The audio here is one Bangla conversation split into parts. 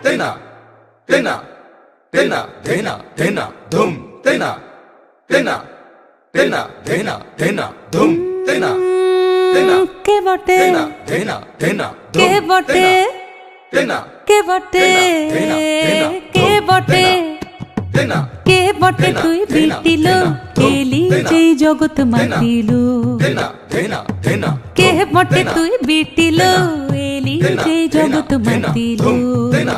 तेना तेना तेना तेना तेना धूम तेना तेना तेना तेना तेना धूम तेना तेना के बटे तेना तेना तेना के बटे तेना के बटे तेना तेना के बटे तेना के बटे তুই বিটিলো এলি যেই জগৎ মাতিলো तेना तेना तेना কে বটে তুই বিটিলো এলি যেই জগৎ মাতিলো तेना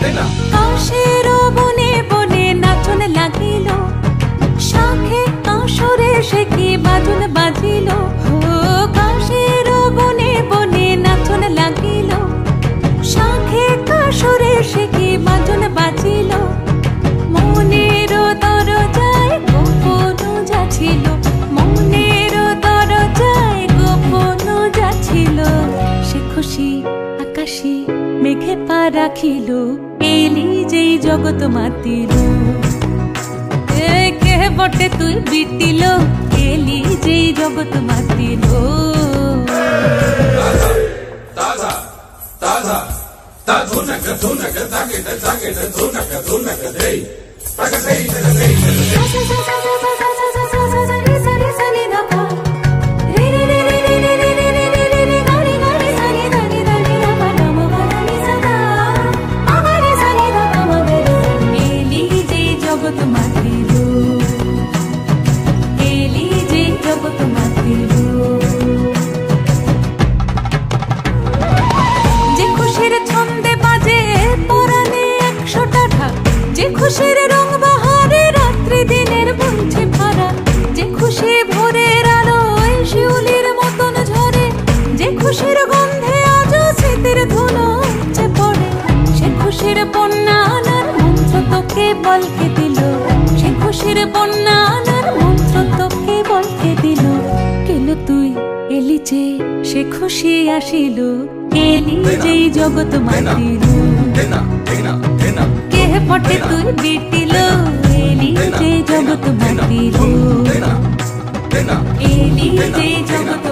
तेना কাশের বনে বনে নাচন লাগিল শাখে কাশরে সে কি বাদন বাজিল ও কাশের বনে বনে নাচন লাগিল শাখে কাশরে সে কি বাদন বাজিল মনের দরজায় গোপন যাচ্ছিল মনের দরজায় গোপন যাচ্ছিল সে খুশি আকাশে মেঘে পা রাখিল এলি যেই জগৎ মাতিল কে বটে তুই বিটিল এলি যেই জগৎ মাতিল ताजा ताजा ता धुनक धुनक ताके ताके धुनक धुनक दे ताके दे दे খুশির রং বাহারে রাত্রি দিনের বলছে ভরা যে খুশি ভোরের আলোয় শিউলির মতন ঝরে যে খুশির গন্ধে আজ স্মৃতির ধুলো উপচে পড়ে সে খুশির বন্যা আনার মন্ত্র তোকে বলকে দিল সে খুশির বন্যা আনার মন্ত্র তোকে বলকে দিল কেন তুই এলি যে সে খুশি আসিল এলি যেই জগৎ মাতিল কে বটে তুই বিটিল এলি যে জগৎ মাতিল এলি যে জগৎ